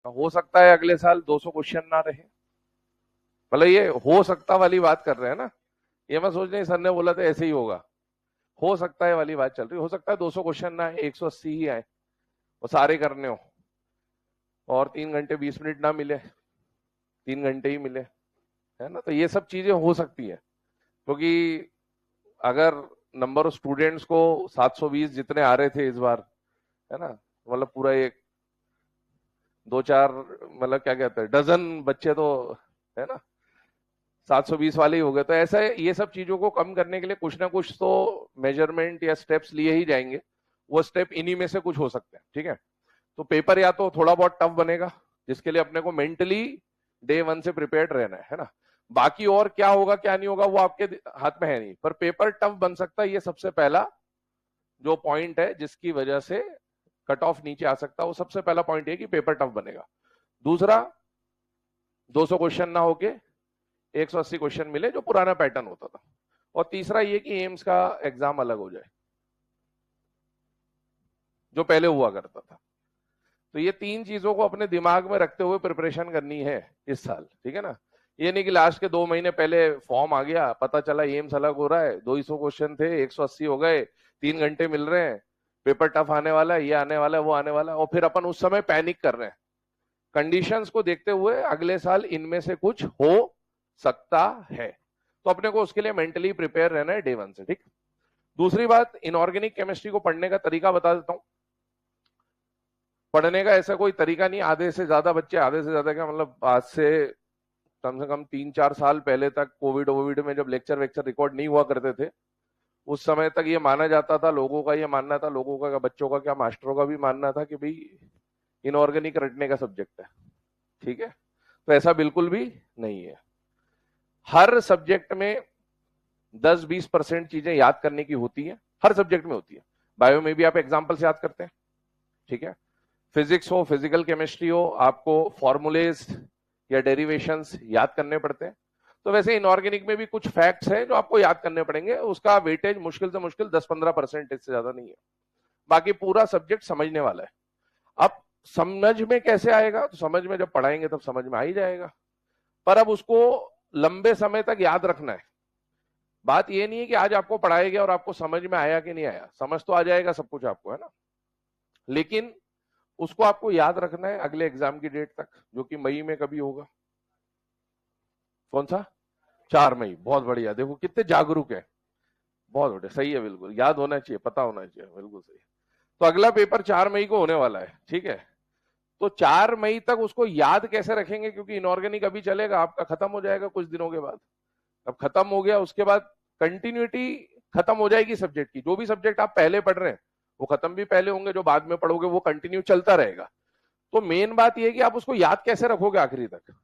हो सकता है अगले साल 200 क्वेश्चन ना रहे। मतलब ये हो सकता वाली बात कर रहे हैं ना, ये मैं सोच नहीं सर ने बोला था ऐसे ही होगा। हो सकता है वाली बात चल रही, हो सकता है 200 क्वेश्चन ना आए, 180 ही आए, वो सारे करने हो, और 3 घंटे 20 मिनट ना मिले, 3 घंटे ही मिले, है ना। तो ये सब चीजें हो सकती है, क्योंकि अगर नंबर ऑफ स्टूडेंट्स को 720 जितने आ रहे थे इस बार, है ना, मतलब पूरा एक दो चार, मतलब क्या कहते हैं, डजन बच्चे तो, है ना, 720 वाले ही हो गए। तो ऐसा है, ये सब चीजों को कम करने के लिए कुछ ना कुछ तो मेजरमेंट या स्टेप्स लिए ही जाएंगे। वो स्टेप इन्हीं में से कुछ हो सकते हैं, ठीक है। तो पेपर या तो थोड़ा बहुत टफ बनेगा, जिसके लिए अपने को मेंटली डे वन से प्रिपेयर्ड रहना है ना। बाकी और क्या होगा क्या नहीं होगा वो आपके हाथ में है नहीं, पर पेपर टफ बन सकता है, ये सबसे पहला जो पॉइंट है जिसकी वजह से कट ऑफ नीचे आ सकता है, वो सबसे पहला पॉइंट है कि पेपर टफ बनेगा। दूसरा, 200 क्वेश्चन ना होके 180 क्वेश्चन मिले जो पुराना पैटर्न होता था। और तीसरा ये कि एम्स का एग्जाम अलग हो जाए जो पहले हुआ करता था। तो ये तीन चीजों को अपने दिमाग में रखते हुए प्रिपरेशन करनी है इस साल, ठीक है ना। ये नहीं कि लास्ट के 2 महीने पहले फॉर्म आ गया, पता चला एम्स अलग हो रहा है, 200 क्वेश्चन थे 180 हो गए, 3 घंटे मिल रहे हैं, पेपर टफ आने वाला है, ये आने वाला है, वो आने वाला है, और फिर अपन उस समय पैनिक कर रहे हैं। कंडीशंस को देखते हुए अगले साल इनमें से कुछ हो सकता है, तो अपने को उसके लिए मेंटली प्रिपेयर रहना है डे वन से, ठीक। दूसरी बात, इनऑर्गेनिक केमिस्ट्री को पढ़ने का तरीका बता देता हूं। पढ़ने का ऐसा कोई तरीका नहीं, आधे से ज्यादा बच्चे, आधे से ज्यादा क्या मतलब, आज से कम 3-4 साल पहले तक, कोविड वोविड में जब लेक्चर वेक्चर रिकॉर्ड नहीं हुआ करते थे, उस समय तक ये माना जाता था, लोगों का ये मानना था, लोगों का, बच्चों का क्या, मास्टरों का भी मानना था कि भाई इनऑर्गेनिक रटने का सब्जेक्ट है, ठीक है। तो ऐसा बिल्कुल भी नहीं है। हर सब्जेक्ट में 10-20% चीजें याद करने की होती है, हर सब्जेक्ट में होती है। बायो में भी आप एग्जाम्पल से याद करते हैं, ठीक है। फिजिक्स हो, फिजिकल केमिस्ट्री हो, आपको फॉर्मूलेज या डेरिवेशंस याद करने पड़ते हैं। तो वैसे इनऑर्गेनिक में भी कुछ फैक्ट्स हैं जो आपको याद करने पड़ेंगे, उसका वेटेज मुश्किल से मुश्किल 10-15% इससे ज्यादा नहीं है। बाकी पूरा सब्जेक्ट समझने वाला है। अब समझ में कैसे आएगा, तो समझ में जब पढ़ाएंगे तब समझ में आ ही जाएगा, पर अब उसको लंबे समय तक याद रखना है। बात ये नहीं है कि आज आपको पढ़ाया गया और आपको समझ में आया कि नहीं आया, समझ तो आ जाएगा सब कुछ आपको, है ना, लेकिन उसको आपको याद रखना है अगले एग्जाम की डेट तक, जो कि मई में कभी होगा। कौन सा? 4 मई। बहुत बढ़िया, देखो कितने जागरूक है, बहुत बढ़िया, सही है, बिल्कुल याद होना चाहिए, पता होना चाहिए, बिल्कुल सही। तो अगला पेपर 4 मई को होने वाला है, ठीक है। तो 4 मई तक उसको याद कैसे रखेंगे, क्योंकि इनऑर्गेनिक अभी चलेगा, आपका खत्म हो जाएगा कुछ दिनों के बाद। अब खत्म हो गया, उसके बाद कंटिन्यूटी खत्म हो जाएगी सब्जेक्ट की। जो भी सब्जेक्ट आप पहले पढ़ रहे हैं वो खत्म भी पहले होंगे, जो बाद में पढ़ोगे वो कंटिन्यू चलता रहेगा। तो मेन बात यह है कि आप उसको याद कैसे रखोगे आखिरी तक।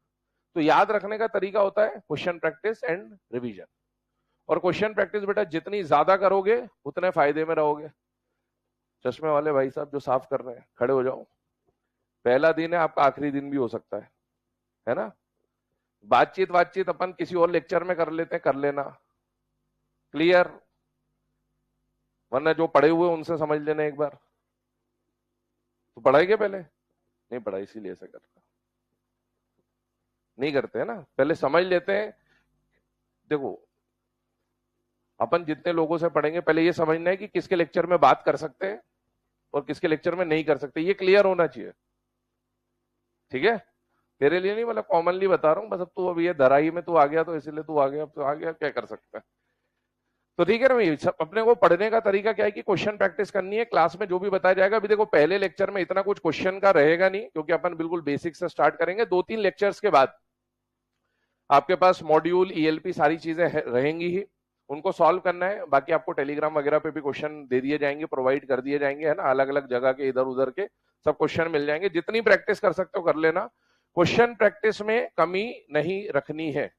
तो याद रखने का तरीका होता है क्वेश्चन प्रैक्टिस एंड रिवीजन। और क्वेश्चन प्रैक्टिस बेटा जितनी ज्यादा करोगे उतने फायदे में रहोगे। चश्मे वाले भाई साहब जो साफ कर रहे हैं, खड़े हो जाओ। पहला दिन है आपका, आखिरी दिन भी हो सकता है ना। बातचीत बातचीत अपन किसी और लेक्चर में कर लेते हैं, कर लेना, क्लियर, वरना जो पढ़े हुए उनसे समझ लेना एक बार। तो पढ़ाई के पहले नहीं पढ़ा, इसीलिए ऐसा करता, नहीं करते हैं ना, पहले समझ लेते हैं। देखो, अपन जितने लोगों से पढ़ेंगे पहले ये समझना है कि किसके लेक्चर में बात कर सकते हैं और किसके लेक्चर में नहीं कर सकते, ये क्लियर होना चाहिए, ठीक है। तेरे लिए नहीं, मतलब कॉमनली बता रहा हूं बस। अब तू अभी ये धराई में तू आ गया तो इसलिए तू आ गया, अब तो आ गया, क्या कर सकता है। तो ठीक है ना भाई, अपने को पढ़ने का तरीका क्या है कि क्वेश्चन प्रैक्टिस करनी है, क्लास में जो भी बताया जाएगा। अभी देखो पहले लेक्चर में इतना कुछ क्वेश्चन का रहेगा नहीं, क्योंकि अपन बिल्कुल बेसिक से स्टार्ट करेंगे। 2-3 लेक्चर्स के बाद आपके पास मॉड्यूल, ईएलपी सारी चीजें रहेंगी ही, उनको सॉल्व करना है। बाकी आपको टेलीग्राम वगैरह पे भी क्वेश्चन दे दिए जाएंगे, प्रोवाइड कर दिए जाएंगे, है ना, अलग अलग जगह के, इधर उधर के सब क्वेश्चन मिल जाएंगे। जितनी प्रैक्टिस कर सकते हो कर लेना, क्वेश्चन प्रैक्टिस में कमी नहीं रखनी है।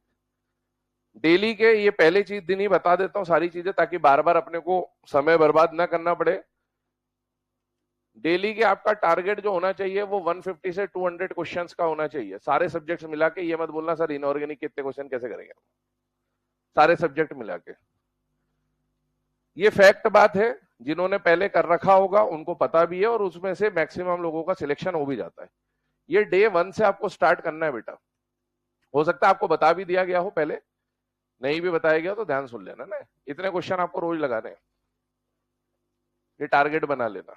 डेली के ये पहले चीज दिन ही बता देता हूं सारी चीजें, ताकि बार बार अपने को समय बर्बाद ना करना पड़े। डेली के आपका टारगेट जो होना चाहिए वो 150 से 200 क्वेश्चंस का होना चाहिए, सारे सब्जेक्ट्स मिला के। ये मत बोलना सर इनऑर्गेनिक कितने क्वेश्चन कैसे करेंगे, सारे सब्जेक्ट मिला के। ये फैक्ट बात है, जिन्होंने पहले कर रखा होगा उनको पता भी है, और उसमें से मैक्सिमम लोगों का सिलेक्शन हो भी जाता है। ये डे 1 से आपको स्टार्ट करना है बेटा। हो सकता है आपको बता भी दिया गया हो पहले, नहीं भी बताया गया तो ध्यान सुन लेना ना। इतने क्वेश्चन आपको रोज लगाने हैं, ये टारगेट बना लेना।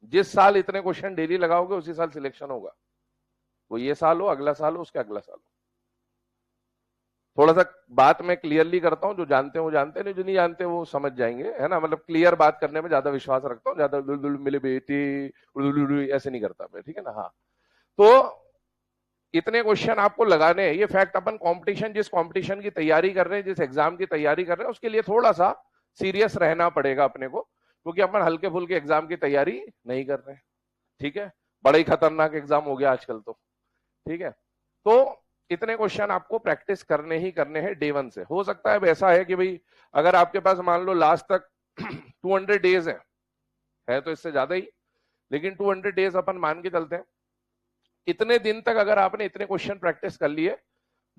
जिस साल इतने क्वेश्चन डेली लगाओगे उसी साल सिलेक्शन होगा, वो ये साल हो, अगला साल हो, उसके अगला साल हो। थोड़ा सा बात मैं क्लियरली करता हूं, जो जानते हैं वो जानते हैं, नहीं जो नहीं जानते वो समझ जाएंगे, है ना। मतलब क्लियर बात करने में ज्यादा विश्वास रखता हूँ, ज्यादा मिले बेटी ऐसे नहीं करता मैं, ठीक है ना। हाँ, तो इतने क्वेश्चन आपको लगाने हैं। ये फैक्ट अपन कंपटीशन, जिस कंपटीशन की तैयारी कर रहे हैं, जिस एग्जाम की तैयारी कर रहे हैं, उसके लिए थोड़ा सा सीरियस रहना पड़ेगा अपने को, क्योंकि अपन हल्के फुल्के एग्जाम की तैयारी नहीं कर रहे हैं, ठीक है। बड़ा ही खतरनाक एग्जाम हो गया आजकल तो, ठीक है। तो इतने क्वेश्चन आपको प्रैक्टिस करने ही करने हैं डे 1 से। हो सकता है ऐसा है कि भाई अगर आपके पास मान लो लास्ट तक 200 डेज है तो इससे ज्यादा ही, लेकिन 200 डेज अपन मान के चलते हैं। इतने दिन तक अगर आपने इतने क्वेश्चन प्रैक्टिस कर लिए,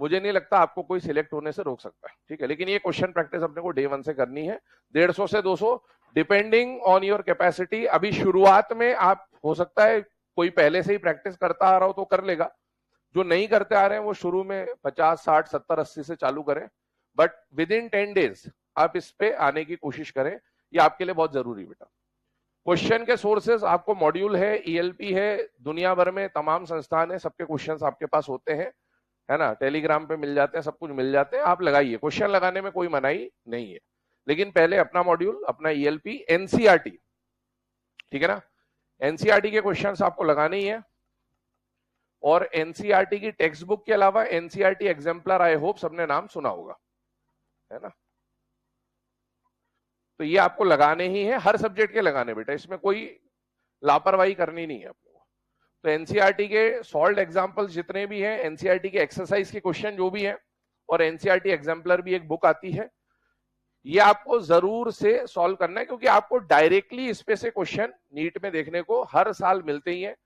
मुझे नहीं लगता आपको कोई सिलेक्ट होने से रोक सकता है, ठीक है। लेकिन ये क्वेश्चन प्रैक्टिस अपने को डे 1 से करनी है, 150 से 200 डिपेंडिंग ऑन योर कैपेसिटी। अभी शुरुआत में आप, हो सकता है कोई पहले से ही प्रैक्टिस करता आ रहा हो तो कर लेगा, जो नहीं करते आ रहे हैं वो शुरू में 50, 60, 70, 80 से चालू करें, बट विद इन 10 डेज आप इस पे आने की कोशिश करें। ये आपके लिए बहुत जरूरी बेटा। क्वेश्चन के सोर्सेज आपको मॉड्यूल है, ईएलपी है, दुनिया भर में तमाम संस्थान है, सबके क्वेश्चंस आपके पास होते हैं, है ना। टेलीग्राम पे मिल जाते हैं, सब कुछ मिल जाते हैं, आप लगाइए। क्वेश्चन लगाने में कोई मनाही नहीं है, लेकिन पहले अपना मॉड्यूल, अपना ईएलपी, एनसीईआरटी, ठीक है ना। एनसीईआरटी के क्वेश्चंस आपको लगाने ही है। और एनसीईआरटी की टेक्स्ट बुक के अलावा एनसीईआरटी एग्जाम्पलर, आई होप सबने नाम सुना होगा, है ना। तो ये आपको लगाने ही है, हर सब्जेक्ट के लगाने बेटा, इसमें कोई लापरवाही करनी नहीं है आपको। तो एनसीईआरटी के सॉल्व एग्जाम्पल्स जितने भी हैं, एनसीईआरटी के एक्सरसाइज के क्वेश्चन जो भी हैं, और एनसीईआरटी एग्जाम्पलर भी एक बुक आती है, ये आपको जरूर से सॉल्व करना है, क्योंकि आपको डायरेक्टली इस पे से क्वेश्चन नीट में देखने को हर साल मिलते ही हैं।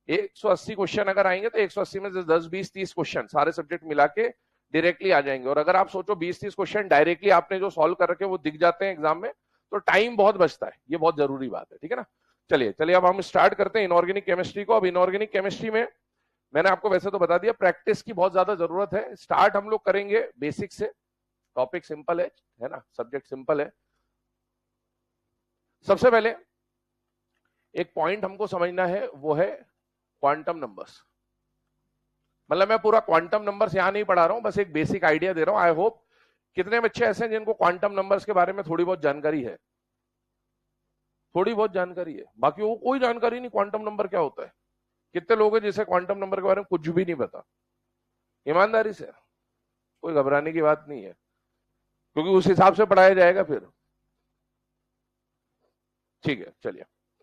180 क्वेश्चन अगर आएंगे तो 180 में से 10, 20, 30 क्वेश्चन सारे सब्जेक्ट मिला के डायरेक्टली आ जाएंगे। और अगर आप सोचो 20-30 क्वेश्चन डायरेक्टली आपने जो सॉल्व कर रखे वो दिख जाते हैं एग्जाम में, तो टाइम बहुत बचता है। ये बहुत जरूरी बात है, ठीक है ना। चलिए चलिए अब हम स्टार्ट करते हैं इनऑर्गेनिक केमिस्ट्री को। अब इनऑर्गेनिक केमिस्ट्री में मैंने आपको वैसे तो बता दिया, प्रैक्टिस की बहुत ज्यादा जरूरत है। स्टार्ट हम लोग करेंगे बेसिक से, टॉपिक सिंपल है ना, सब्जेक्ट सिंपल है। सबसे पहले एक पॉइंट हमको समझना है, वो है क्वांटम नंबर्स। मतलब मैं पूरा क्वांटम नंबर्स यहां नहीं पढ़ा रहा हूं, बस एक बेसिक आइडिया दे रहा हूं। आई होप कितने बच्चे ऐसे हैं जिनको क्वांटम नंबर्स के बारे में थोड़ी बहुत जानकारी है, थोड़ी बहुत जानकारी है, बाकी वो कोई जानकारी नहीं क्वांटम नंबर क्या होता है। कितने लोग हैं जिसे क्वांटम नंबर के बारे में कुछ भी नहीं पता? ईमानदारी से, कोई घबराने की बात नहीं है, क्योंकि उस हिसाब से पढ़ाया जाएगा फिर, ठीक है। चलिए